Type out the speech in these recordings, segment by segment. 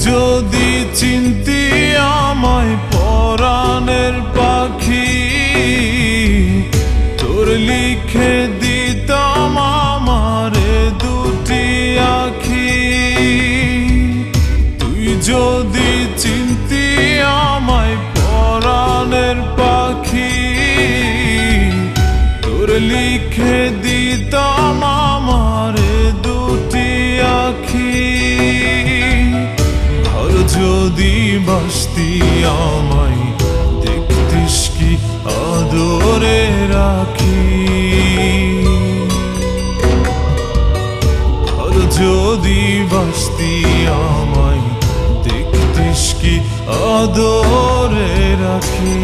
যদি চিনতি আমায় পরাণের পাখি, তোর লিখে দিতাম আমারে দুটি আখি। তুই যদি চিনতি আমায় পরাণের পাখি, তোর লিখে দিতাম আমারে দুটি আখি। যদি বাসতি আমায় দেখতিস কি আদরে রাখি। আর যদি বাসতি আমায় দেখতিস কি আদরে রাখি।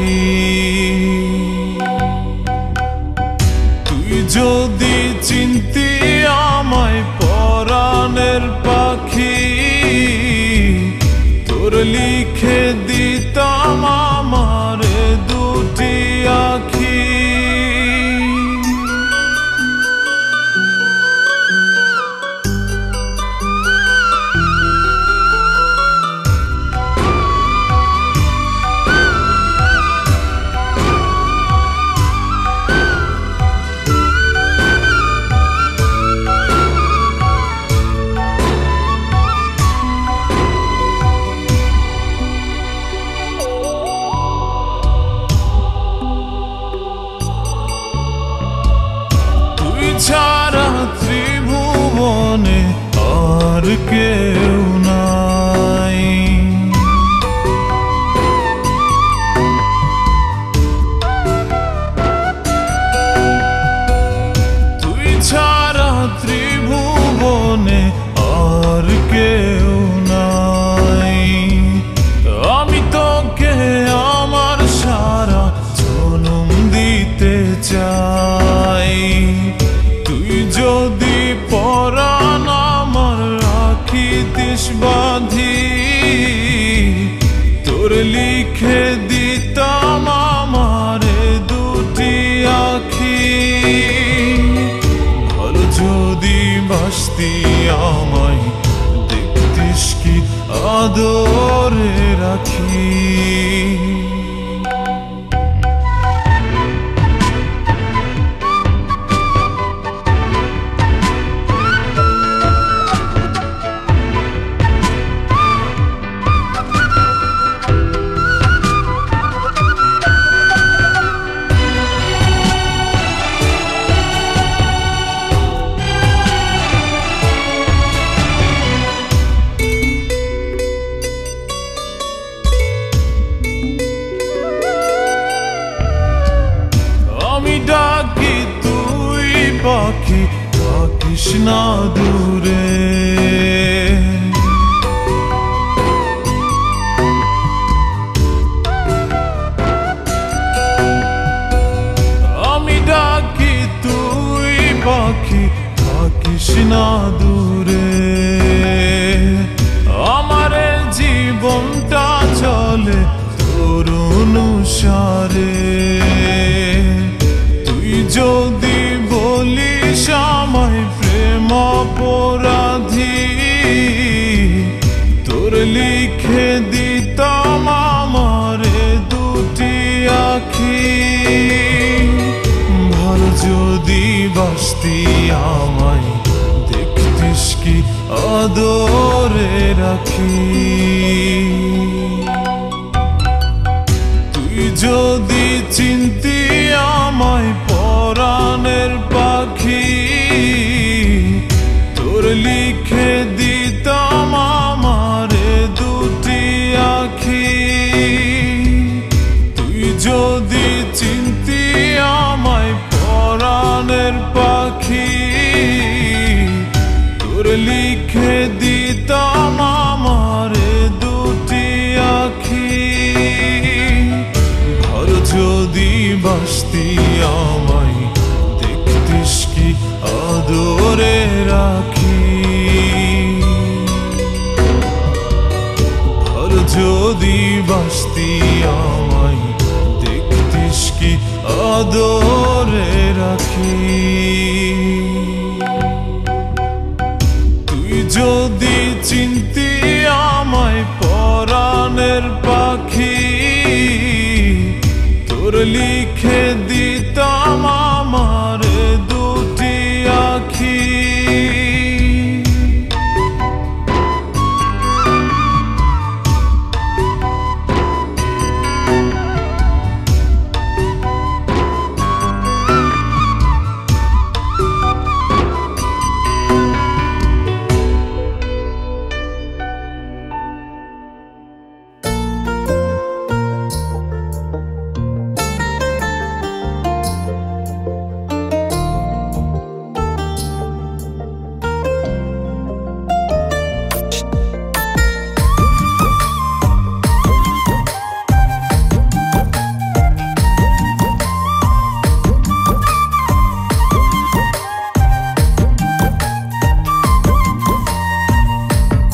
তুই যদি চিনতি আমায় পরাণের পাখি, তোর লিখে দিতাম আমারে দুটি আখি। ছাড়া ত্রিভুবনে আর কেউ নাই। তুই ছাড়া ত্রিভুবনে আর কেউ নাই। আমি তোকে আমার সারা জনম দিতে চাই। যদি পরাণ আমার রাখিতিস বাঁধি, তোর লিখে দিতাম আমারে দুটি আখি। ভালো যদি বাসতি আমায় দেখতিস কি আদরে রাখি। ডাকি তুই পাখি থাকিস না দূরে। আমি ডাকি তুই পাখি থাকিস না দূরে। আমার জীবনটা চলে তোর অনুসারে। যদি বলিস আমায় প্রেম অপরাধী, তোর লিখে দিতাম আমারে দুটি আখি। ভালো যদি বাসতি আমায় দেখতিস কি আদরে রাখি। তুই যদি চিনতি আমায় পরাণের পাখি, তোর লিখে দিতাম আমারে দুটি আখি। তুই যদি চিনতি আমায় পরাণের পাখি, তোর লিখে দিতাম আমারে দুটি আখি। ভালো যদি বাসতি আমায় দেখতিস কি আদরে রাখি। ভালো যদি বাসতি আমায় দেখতিস কি আদরে রাখি। তুই যদি চিনতি আমায়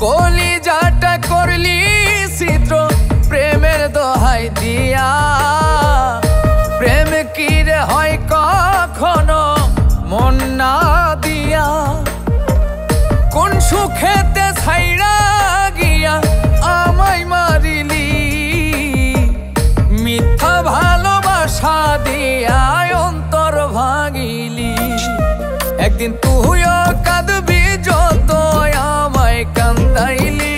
কলিজাটা করলি চিত্র প্রেমের দোহাই দিয়া। প্রেম কি রে হয় কখনো মন না দিয়া? কোন সুখেতে ছাইরা গিয়া আমায় মারিলি, মিথ্যা ভালোবাসা দিয়া অন্তর ভাঙিলি। একদিন তুইও কাঁদবি যত আমায় কান্দাইলি,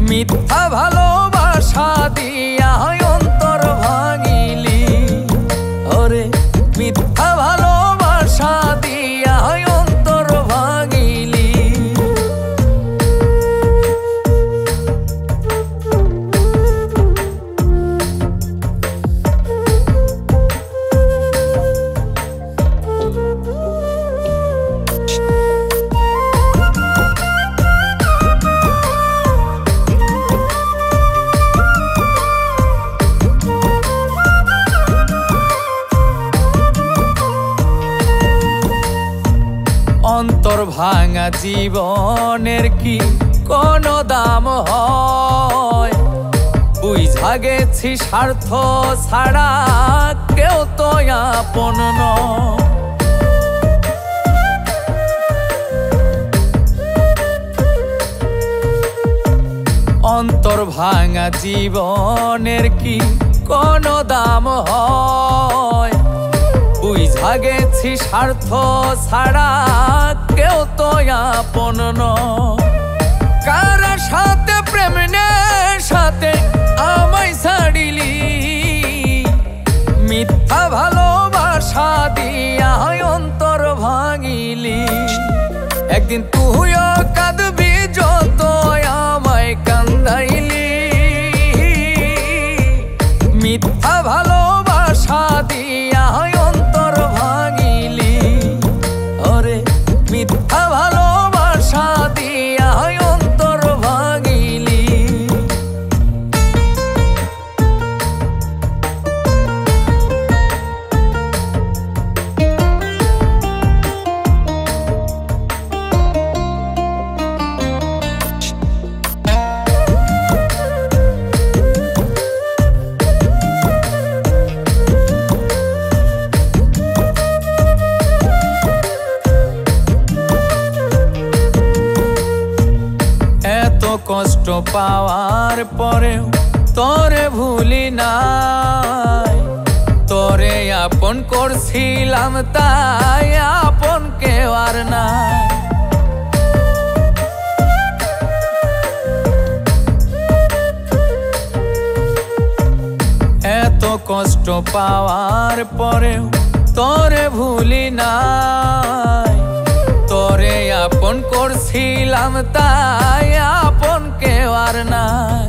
মিথ্যা ভালোবাসা দিয়া অন্তর ভাঙিলি। ওরে মিথ্যা ভালোবাসা দিয়া অন্তর ভাঙিলি। অন্তর ভাঙা জীবনের কি কোনো দাম হয়? বুঝা গেছি স্বার্থ ছাড়া কেউ তো আপন নয়। অন্তর ভাঙা জীবনের কি কোনো দাম হয়? বুঝা গেছি স্বার্থ ছাড়া কেউ তো আপন নয়। কার সাথে প্রেম সাথে আমায় ছাড়িলি, মিথ্যা ভালোবাসা দিয়া অন্তর ভাঙিলি। একদিন তুইও কাঁদবি যত আমায় কান্দাইলি, মিথ্যা ভালোবাসা দিয়া অন্তর ভাঙিলি। ওরে মিথ্যা ভালোবাসা দিয়া অন্তর ভাঙিলি। কষ্ট পাওয়ার পরেও তোরে ভুলি নাই, তোরে আপন করছিলাম তাই আপন কেউ আর নাই। এত কষ্ট পাওয়ার পরেও তোরে ভুলি নাই, তোরে আপন করছিলাম তাই আপন কেউ আর নাই।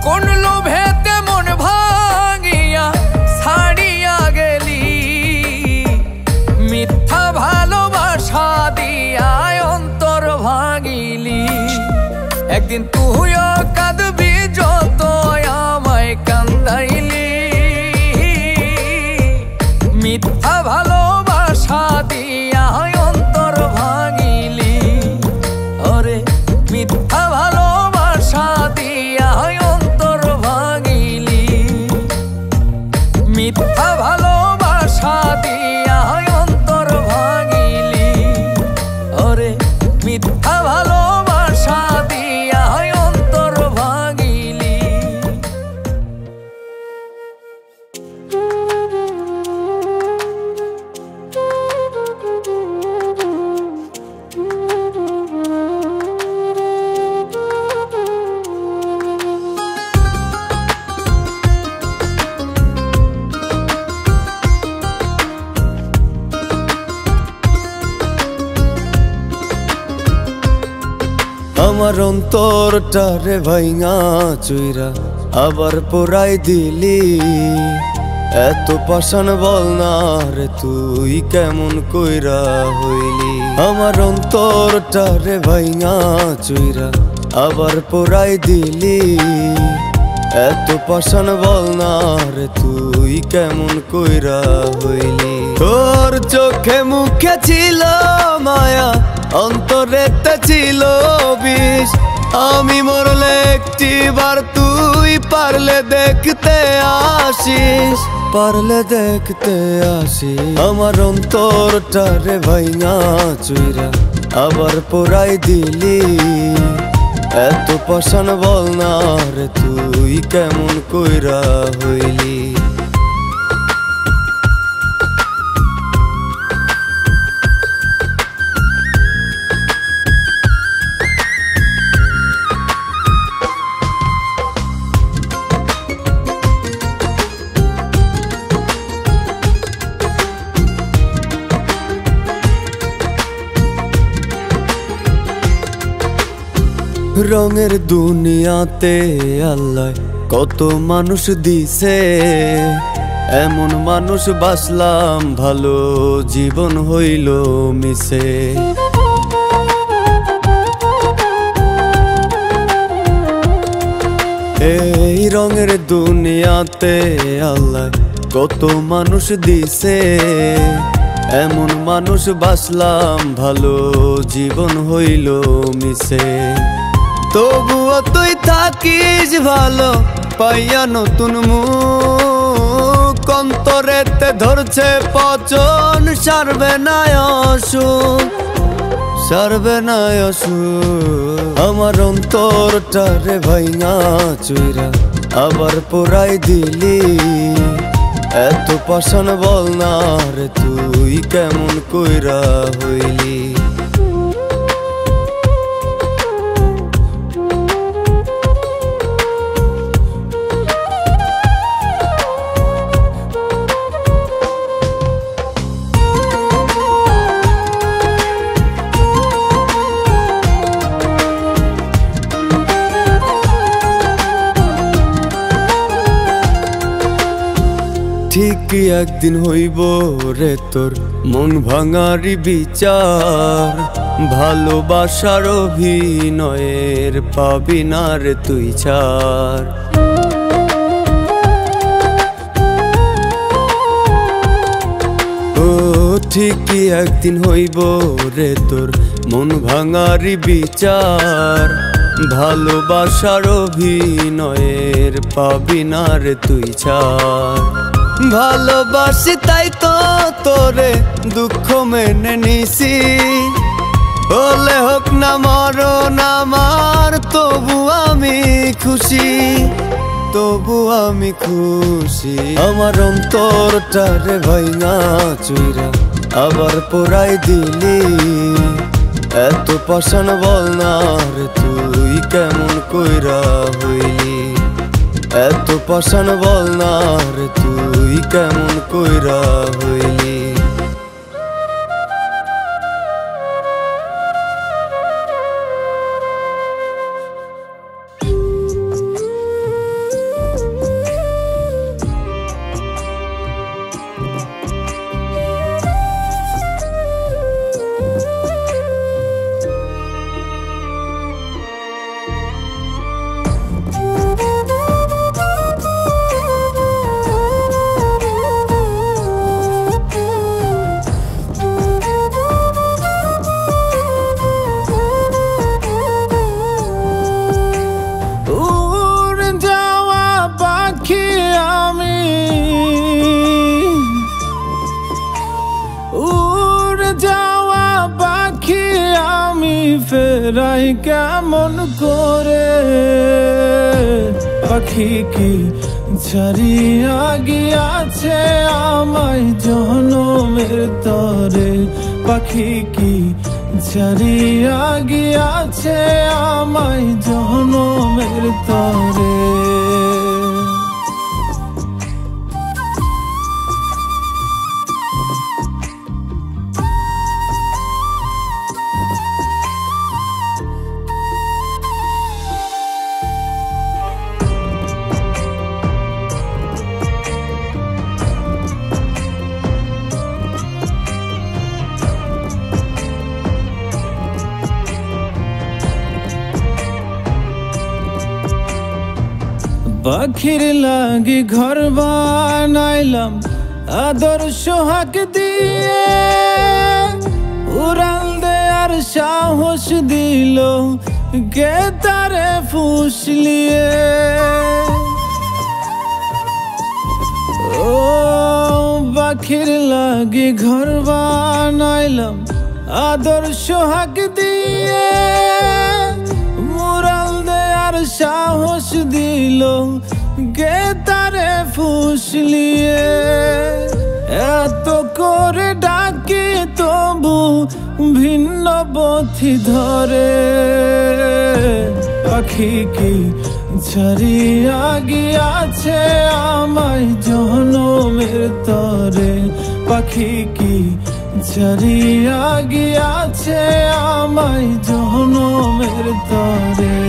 কোন লোভেতে মন ভাঙিয়া ছাড়িয়া গেলি, মিথ্যা ভালোবাসা দিয়া অন্তর ভাঙিলি। একদিন তুইও কাঁদবি যত আমায় কান্দাইলি, মিথ্যা ভালোবাসা দিয়া অন্তর ভাঙিলি। ওরে মিথ্যা ভালোবাসা দিয়া অন্তর ভাঙিলি, মিথ্যা ভালোবাসা দিয়া অন্তর ভাঙিলি। ওরে মিথ্যা ভালোবাসা দিয়া অন্তর ভাঙিলি। আমার অন্তরটারে ভাইঙা চুইরা আবার পোড়াই দিলি। এত পাষাণ বল না রে তুই কেমন কইরা হইলি। আমার অন্তরটারে ভাইঙা চুইরা আবার পোড়াই দিলি। এত পাষাণ বল না রে তুই কেমন কইরা হইলি। তোর চোখে মুখে ছিল মায়া অন্তরেতে ছিল বিষ, আমি মরলে একটিবার তুই পারলে দেখতে আসিস, পারলে দেখতে আসিস। আমার অন্তরটারে ভাইঙা চুইরা আবার পোড়াই দিলি, এত পাষাণ বল না রে তুই কেমন কইরা হইলি। রঙের দুনিয়াতে আল্লাহ কত মানুষ দিছে, এমন মানুষ বাসলাম ভালো জীবন হইল মিশে। এই রঙের দুনিয়াতে আল্লাহ কত মানুষ দিছে, এমন মানুষ বাসলাম ভালো জীবন হইল মিশে। তবুও তুই থাকিস ভালো পাইয়া নতুন মুখ, অন্তরেতে ধরছে পচন সারবে না অসুখ, সারবে না অসুখ। আমার অন্তরটারে ভাইঙা চুইরা আবার পোড়াই দিলি, এত পাষাণ বল না রে তুই কেমন কইরা হইলি। ঠিক একদিন হইব রে তোর মন ভাঙারি বিচার, ভালোবাসার অভিনয়ের পাবি না রে তুই ছাড়। ও ঠিকই একদিন হইব রে তোর মন ভাঙারি বিচার, ভালোবাসার অভিনয়ের পাবি না রে তুই ছাড়। ভালোবাসি তাই তো তোরে দুঃখ মেনে নিছি, হলে হোক না মরণ আমার তবু আমি খুশি, তবু আমি খুশি। আমার অন্তরটারে ভাইঙা চুইরা আবার পোড়াই দিলি, এত পাষাণ বল না রে তুই কেমন কইরা হইলি, এত পাষাণ বল না রে তুই কেমন কইরা হইলি। ফেরাই কেমন করে পাখি কি ছাড়িয়া গিয়াছে আমায় জনমের তরে, পাখি কি ছাড়িয়া গিয়াছে আমায় জনমের তরে। পাখির লাগি ঘর বানাইলাম আদর সোহাগ দিয়ে, উড়াল দেয়া আর সাহস দিল কে তারে ফুসলিয়ে। ও পাখির লাগি ঘর বানাইলাম আদর্শ হাক দিয়ে, মুরাল দেয়ার সাহস দিল কে তারে ফুসলিয়ে। এত করে ডাকি তবু ভিন্ন পথি ধরে, পাখি কি ছাড়িয়া গিয়াছে আমায় জনমের তরে, পাখি কি ছাড়িয়া গিয়াছে আমায় জনমের তরে।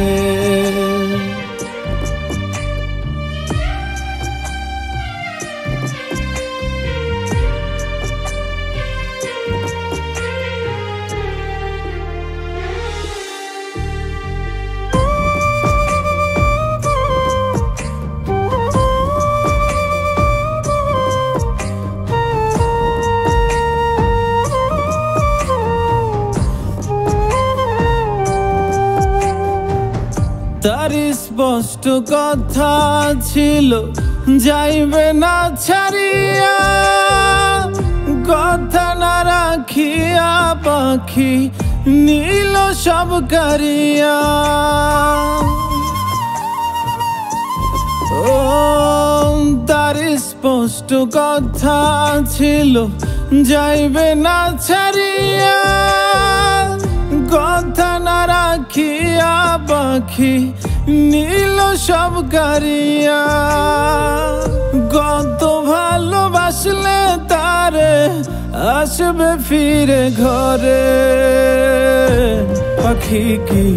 তার স্পষ্ট কথা ছিল যাইবে না ছাড়িয়া, কথা না রাখিয়া পাখি নীল সব কারিয়া। ও তার স্পষ্ট কথা ছিল যাইবে না ছাড়িয়া, কথা না রাখিয়া পাখি নীল সব কারিয়া। কত ভালোবাসলে তারে আসবে ফিরে ঘরে, পাখি কি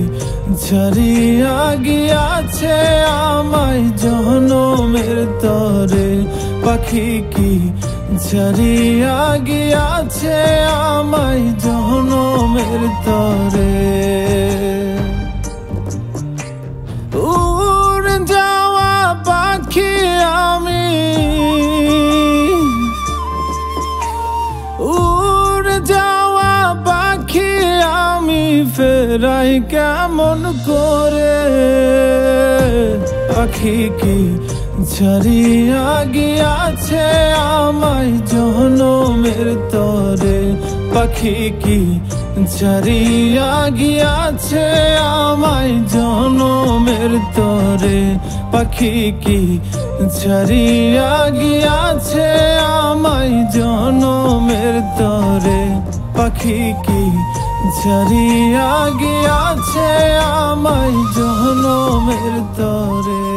ছাড়িয়া গিয়াছে আমায় জনমের তরে, পাখি কি ছাড়িয়া গিয়াছে আমায় জনমের তরে। উড়ে যাওয়া পাখি আমি, উড়ে যাওয়া পাখি আমি ফেরাই কেমন করে, পাখি কি ছাড়িয়া গিয়াছে আমায় জনমের তরে, পাখি কি ছাড়িয়া গিয়াছে আমায় জনমের তরে, পাখি কি ছাড়িয়া গিয়াছে আমায় জনমের তরে, পাখি কি ছাড়িয়া গিয়াছে আমায় জনমের তরে।